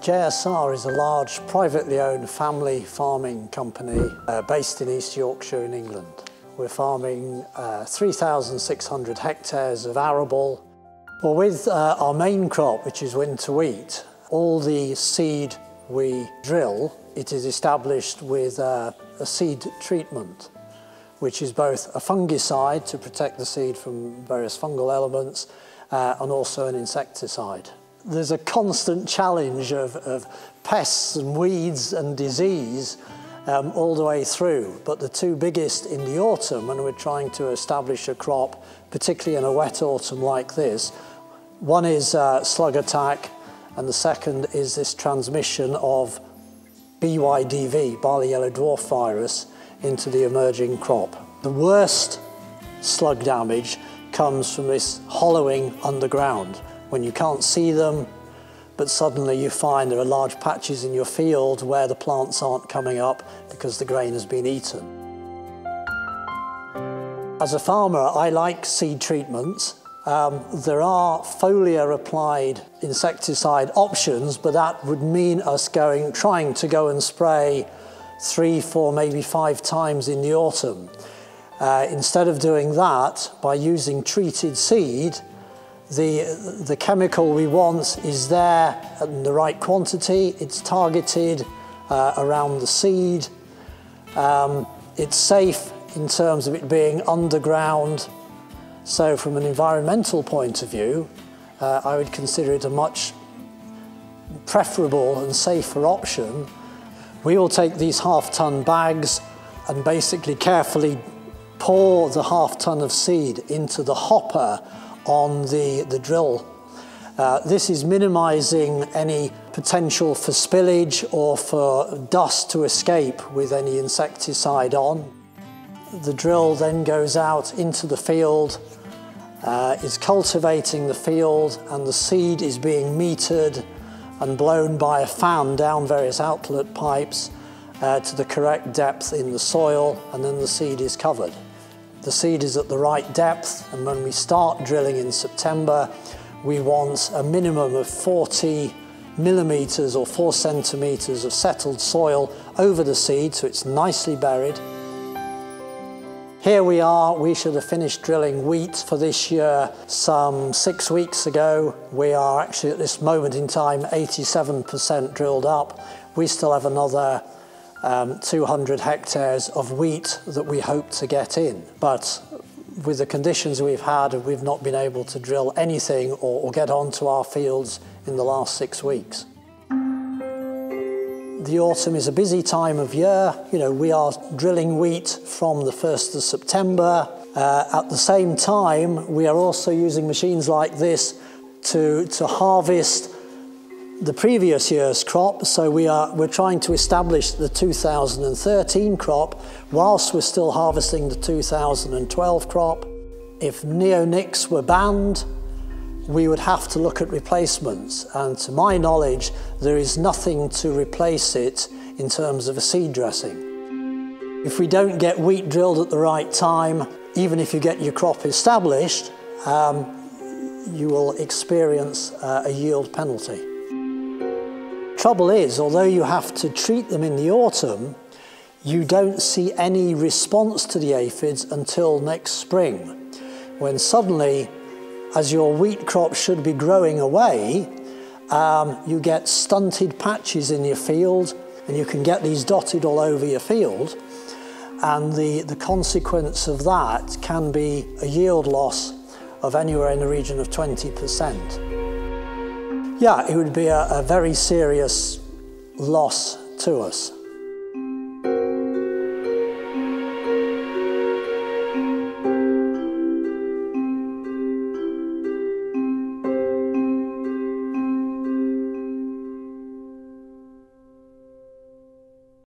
JSR is a large privately owned family farming company based in East Yorkshire in England. We're farming 3,600 hectares of arable. Well, with our main crop, which is winter wheat, all the seed we drill, it is established with a seed treatment, which is both a fungicide to protect the seed from various fungal elements and also an insecticide. There's a constant challenge of pests and weeds and disease all the way through, but the two biggest in the autumn, when we're trying to establish a crop, particularly in a wet autumn like this, one is slug attack, and the second is this transmission of BYDV, barley yellow dwarf virus, into the emerging crop. The worst slug damage comes from this hollowing underground, when you can't see them, but suddenly you find there are large patches in your field where the plants aren't coming up because the grain has been eaten. As a farmer, I like seed treatments. There are foliar-applied insecticide options, but that would mean us trying to go and spray 3, 4, maybe 5 times in the autumn. Instead of doing that, by using treated seed, the chemical we want is there in the right quantity, it's targeted around the seed, it's safe in terms of it being underground. So from an environmental point of view, I would consider it a much preferable and safer option. We will take these half-ton bags and basically carefully pour the half-ton of seed into the hopper on the drill. This is minimizing any potential for spillage or for dust to escape with any insecticide on. The drill then goes out into the field, is cultivating the field, and the seed is being metered and blown by a fan down various outlet pipes to the correct depth in the soil, and then the seed is covered. The seed is at the right depth, and when we start drilling in September, we want a minimum of 40 millimeters or 4 centimeters of settled soil over the seed, so it's nicely buried. Here we are, we should have finished drilling wheat for this year some 6 weeks ago. We are actually at this moment in time 87% drilled up. We still have another 200 hectares of wheat that we hope to get in. But with the conditions we've had, we've not been able to drill anything or get onto our fields in the last 6 weeks. The autumn is a busy time of year. We are drilling wheat from the 1st of September. At the same time, we are also using machines like this to harvest the previous year's crop. So we're trying to establish the 2013 crop whilst we're still harvesting the 2012 crop. If neonics were banned, we would have to look at replacements, and to my knowledge there is nothing to replace it in terms of a seed dressing. If we don't get wheat drilled at the right time, even if you get your crop established, you will experience a yield penalty. Trouble is, although you have to treat them in the autumn, you don't see any response to the aphids until next spring, when suddenly, as your wheat crop should be growing away, you get stunted patches in your field, and you can get these dotted all over your field, and the consequence of that can be a yield loss of anywhere in the region of 20%. Yeah, it would be a very serious loss to us.